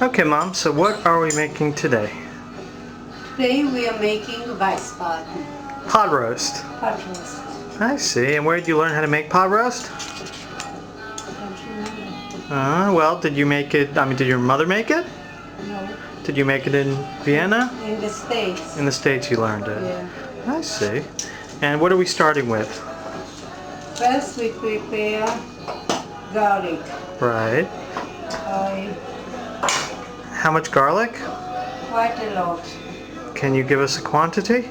Okay, Mom, so what are we making today? Today we are making Weissbraten. Pot roast. Pot roast. I see. And where did you learn how to make pot roast? Well, did you make it, did your mother make it? No. Did you make it in Vienna? In the States. In the States you learned it. Yeah. I see. And what are we starting with? First we prepare garlic. Right. How much garlic? Quite a lot. Can you give us a quantity?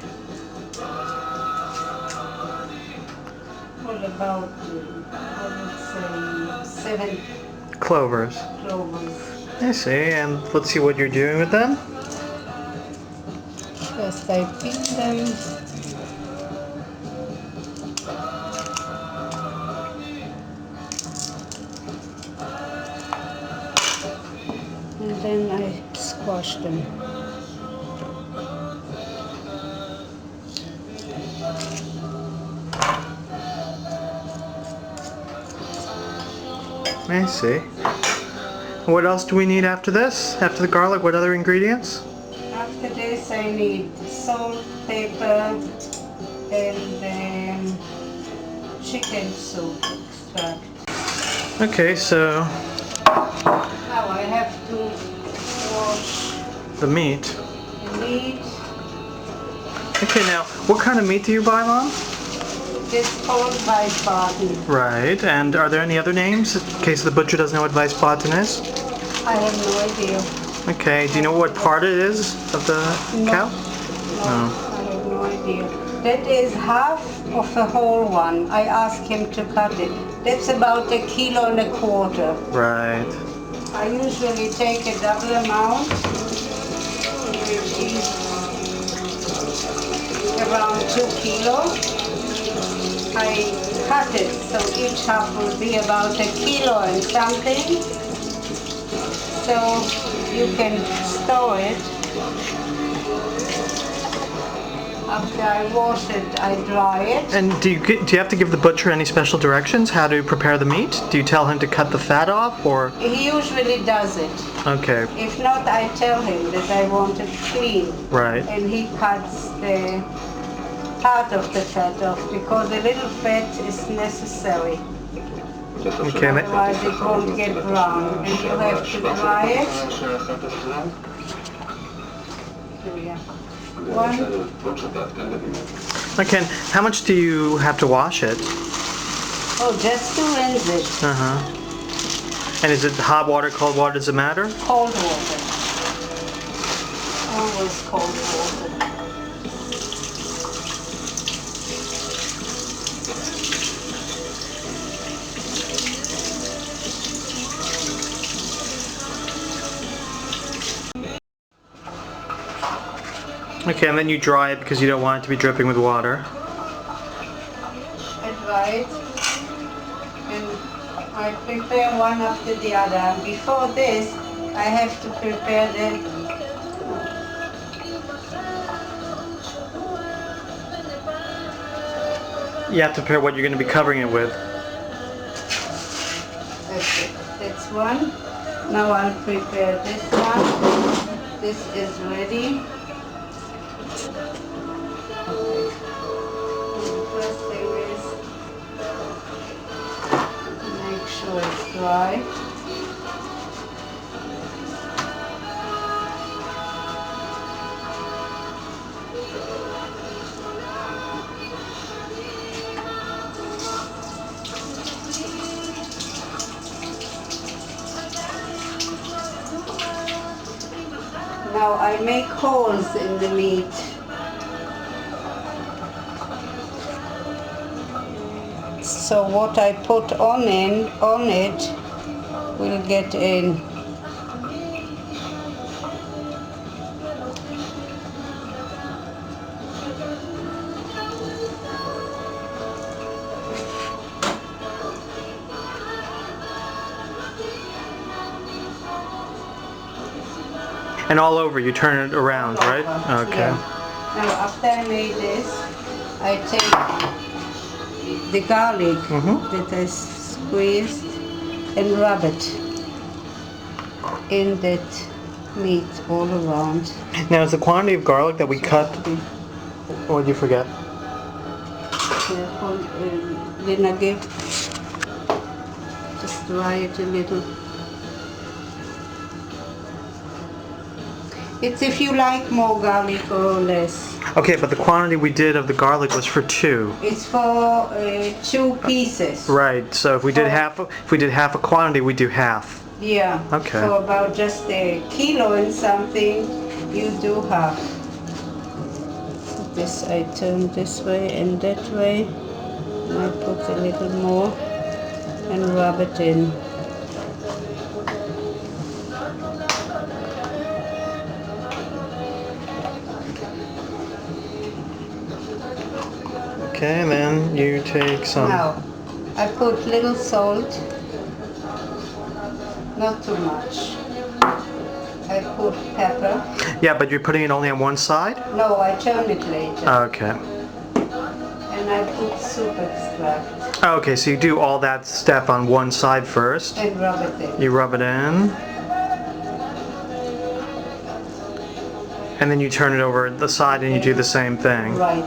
What about, I would say, 7 Clovers. clovers. I see. And let's see what you're doing with them. First I peel them. And then I squash them. I see. What else do we need after this? After the garlic, what other ingredients? After this I need salt, pepper, and chicken soup extract. Okay, so Now I have to wash the meat. the meat. Okay, now, what kind of meat do you buy, Mom? It's called Weissbraten. Right, and are there any other names in case the butcher doesn't know what Weissbraten is? I have no idea. Okay, do you know what part it is of the cow? No, I have no idea. That is half of a whole one. I asked him to cut it. That's about 1.25 kilos. Right. I usually take a double amount, which is around 2 kilos. I cut it so each half will be about 1 kilo and something. So you can store it. After I wash it, I dry it. And do you have to give the butcher any special directions how to prepare the meat? Do you tell him to cut the fat off, or? He usually does it. Okay. If not, I tell him that I want it clean. Right. And he cuts the part of the fat off because a little fat is necessary. Okay. Otherwise it won't get brown. And you have to dry it. Here we are. One. Okay, and how much do you have to wash it? Oh, just to rinse it. Uh-huh. And is it hot water, cold water, does it matter? Cold water. Always cold water. Okay, and then you dry it because you don't want it to be dripping with water. I dry it and I prepare one after the other. Before this, I have to prepare the You have to prepare what you're going to be covering it with. That's it. That's one. Now I'll prepare this one. This is ready. Okay. The first thing is make sure it's dry. Now I make holes in the meat. So what I put on it will get in. And all over, you turn it around, right? Okay. Yeah. Now after I made this, I take the garlic that I squeezed and rub it in that meat all around. Now, is the quantity of garlic that we cut? What did you forget? Careful, vinegar. Just dry it a little. It's if you like more garlic or less. Okay, but the quantity we did of the garlic was for 2. It's for 2 pieces. Right. So if we did half a quantity, we do half. Yeah. Okay. For about just a kilo and something, you do half. This I turn this way and that way. And I put a little more and rub it in. Okay, and then you take some. Now, I put little salt, not too much. I put pepper. Yeah, but you're putting it only on one side? No, I turn it later. Okay. And I put soup extract Okay, so you do all that step on one side first. and rub it in. You rub it in. And then you turn it over the side and you do the same thing. Right.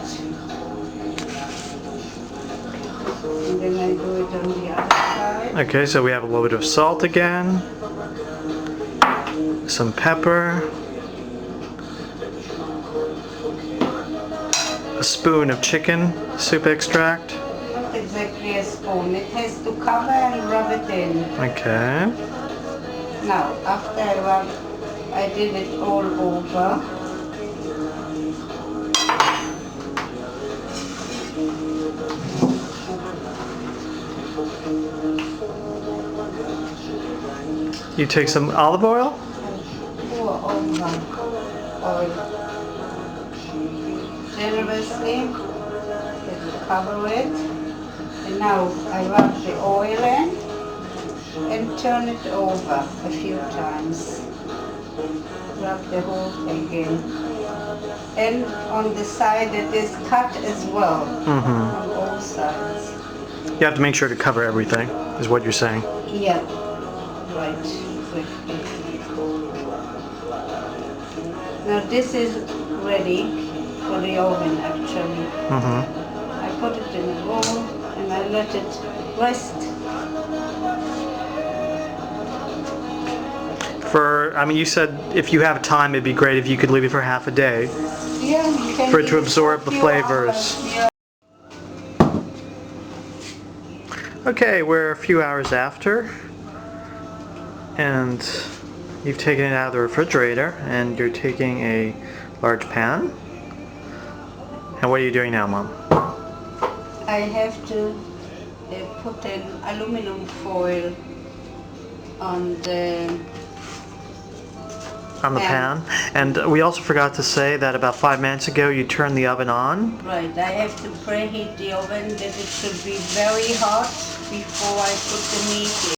And then I do it on the other side. Okay, so we have a little bit of salt again. Some pepper. A spoon of chicken soup extract. Not exactly a spoon. It has to cover and rub it in. Okay. Now, after I did it all over. You take some olive oil. Pour over oil generously. Just cover it. And now I rub the oil in and turn it over a few times. Rub the whole thing in. And on the side it is cut as well. On all sides. You have to make sure to cover everything, is what you're saying. Yeah. Right. Exactly. Now this is ready for the oven actually. I put it in a bowl and I let it rest. You said if you have time, it'd be great if you could leave it for half a day Yeah, you can for it to leave absorb a the few flavors. hours. Yeah. Okay, we're a few hours after, and you've taken it out of the refrigerator, and you're taking a large pan. And what are you doing now, Mom? I have to put an aluminum foil on the pan. And we also forgot to say that about 5 minutes ago you turned the oven on. Right, I have to preheat the oven that it should be very hot before I put the meat in.